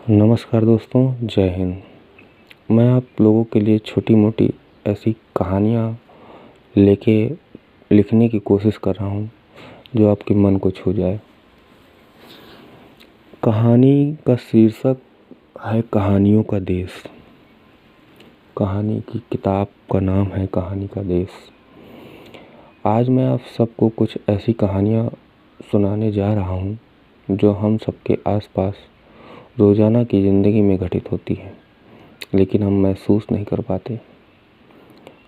नमस्कार दोस्तों, जय हिंद। मैं आप लोगों के लिए छोटी-मोटी ऐसी कहानियाँ लेके लिखने की कोशिश कर रहा हूँ, जो आपके मन को छू जाए। कहानी का शीर्षक है कहानियों का देश। कहानी की किताब का नाम है कहानी का देश। आज मैं आप सबको कुछ ऐसी कहानियाँ सुनाने जा रहा हूँ, जो हम सबके आसपास रोज़ाना की ज़िंदगी में घटित होती है, लेकिन हम महसूस नहीं कर पाते।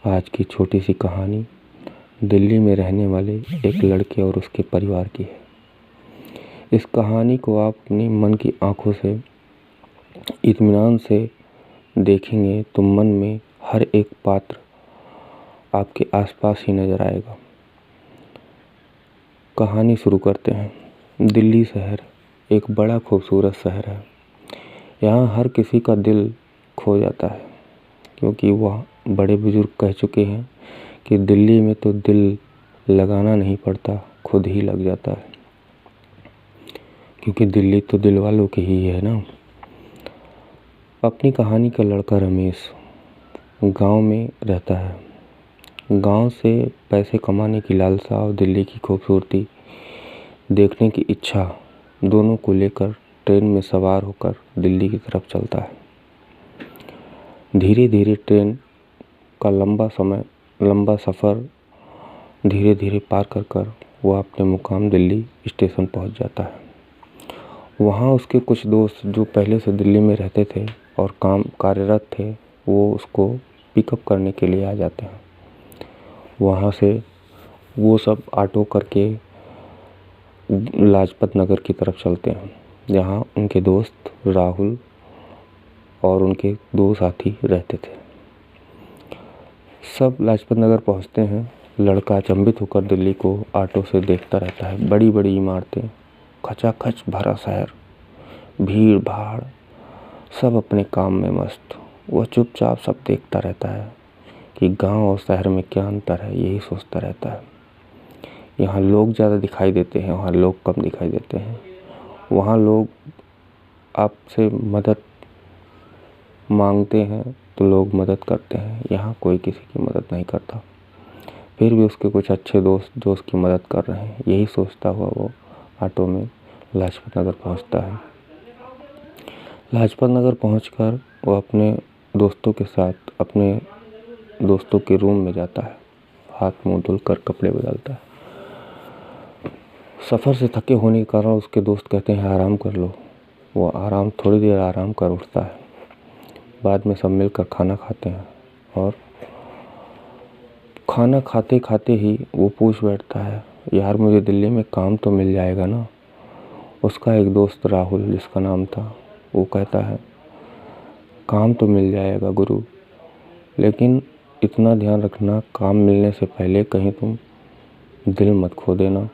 आज की छोटी सी कहानी दिल्ली में रहने वाले एक लड़के और उसके परिवार की है। इस कहानी को आप अपनी मन की आंखों से इत्मीनान से देखेंगे तो मन में हर एक पात्र आपके आसपास ही नज़र आएगा। कहानी शुरू करते हैं। दिल्ली शहर एक बड़ा खूबसूरत शहर है। यहाँ हर किसी का दिल खो जाता है, क्योंकि वह बड़े बुजुर्ग कह चुके हैं कि दिल्ली में तो दिल लगाना नहीं पड़ता, खुद ही लग जाता है, क्योंकि दिल्ली तो दिल वालों की ही है ना। अपनी कहानी का लड़का रमेश गांव में रहता है। गांव से पैसे कमाने की लालसा और दिल्ली की खूबसूरती देखने की इच्छा दोनों को लेकर ट्रेन में सवार होकर दिल्ली की तरफ चलता है। धीरे धीरे ट्रेन का लंबा सफ़र धीरे धीरे पार कर वह अपने मुकाम दिल्ली स्टेशन पहुंच जाता है। वहां उसके कुछ दोस्त जो पहले से दिल्ली में रहते थे और कार्यरत थे, वो उसको पिकअप करने के लिए आ जाते हैं। वहां से वो सब ऑटो करके लाजपत नगर की तरफ चलते हैं, जहां उनके दोस्त राहुल और उनके दो साथी रहते थे। सब लाजपत नगर पहुंचते हैं। लड़का अचंभित होकर दिल्ली को ऑटो से देखता रहता है। बड़ी बड़ी इमारतें, खचाखच भरा शहर, भीड़ भाड़, सब अपने काम में मस्त। वह चुपचाप सब देखता रहता है कि गांव और शहर में क्या अंतर है, यही सोचता रहता है। यहाँ लोग ज़्यादा दिखाई देते हैं, वहाँ लोग कम दिखाई देते हैं। वहाँ लोग आपसे मदद मांगते हैं तो लोग मदद करते हैं, यहाँ कोई किसी की मदद नहीं करता। फिर भी उसके कुछ अच्छे दोस्त जो उसकी मदद कर रहे हैं, यही सोचता हुआ वो ऑटो में लाजपत नगर पहुँचता है। लाजपत नगर पहुँचकर वो अपने दोस्तों के साथ अपने दोस्तों के रूम में जाता है। हाथ मुंह धुलकर कपड़े बदलता है। सफ़र से थके होने के कारण उसके दोस्त कहते हैं आराम कर लो। वो थोड़ी देर आराम कर उठता है। बाद में सब मिलकर खाना खाते हैं और खाना खाते खाते ही वो पूछ बैठता है, यार मुझे दिल्ली में काम तो मिल जाएगा ना। उसका एक दोस्त राहुल, जिसका नाम था, वो कहता है काम तो मिल जाएगा गुरु, लेकिन इतना ध्यान रखना, काम मिलने से पहले कहीं तुम दिल मत खो देना।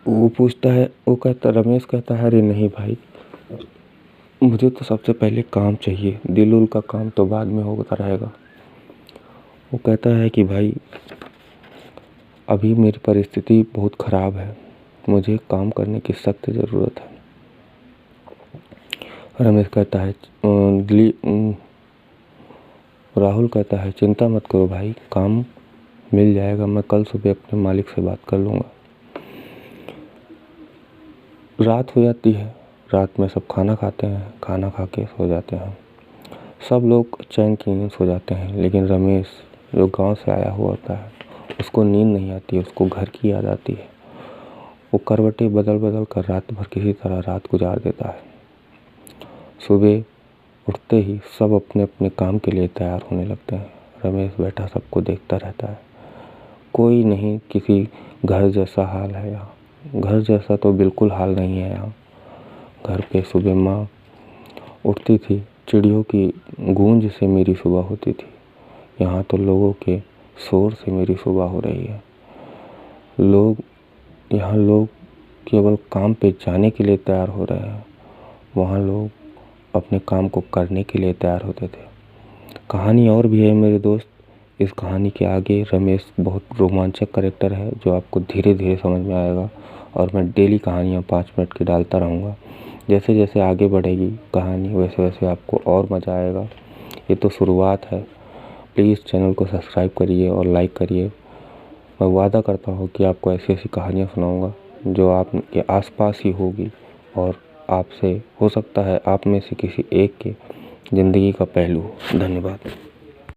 रमेश कहता है, अरे नहीं भाई, मुझे तो सबसे पहले काम चाहिए, दिल उल का काम तो बाद में होता रहेगा। वो कहता है कि भाई अभी मेरी परिस्थिति बहुत ख़राब है, मुझे काम करने की सख्त ज़रूरत है। रमेश कहता है राहुल कहता है, चिंता मत करो भाई, काम मिल जाएगा, मैं कल सुबह अपने मालिक से बात कर लूँगा। रात हो जाती है। रात में सब खाना खाते हैं, खाना खा के सो जाते हैं। सब लोग चैन की नींद सो जाते हैं, लेकिन रमेश जो गांव से आया हुआ होता है, उसको नींद नहीं आती, उसको घर की याद आती है। वो करवटें बदल बदल कर रात भर किसी तरह रात गुजार देता है। सुबह उठते ही सब अपने अपने काम के लिए तैयार होने लगते हैं। रमेश बैठा सबको देखता रहता है। कोई नहीं, किसी घर जैसा हाल है यहाँ। घर जैसा तो बिल्कुल हाल नहीं है यहाँ। घर पे सुबह माँ उठती थी, चिड़ियों की गूंज से मेरी सुबह होती थी। यहाँ तो लोगों के शोर से मेरी सुबह हो रही है। यहाँ लोग केवल काम पे जाने के लिए तैयार हो रहे हैं, वहाँ लोग अपने काम को करने के लिए तैयार होते थे। कहानी और भी है मेरे दोस्त। इस कहानी के आगे रमेश बहुत रोमांचक कैरेक्टर है, जो आपको धीरे धीरे समझ में आएगा, और मैं डेली कहानियाँ 5 मिनट की डालता रहूँगा। जैसे जैसे आगे बढ़ेगी कहानी वैसे वैसे आपको और मज़ा आएगा। ये तो शुरुआत है। प्लीज़ चैनल को सब्सक्राइब करिए और लाइक करिए। मैं वादा करता हूँ कि आपको ऐसी ऐसी कहानियाँ सुनाऊँगा जो आपके आसपास ही होगी और आपसे हो सकता है आप में से किसी एक के ज़िंदगी का पहलू हो। धन्यवाद।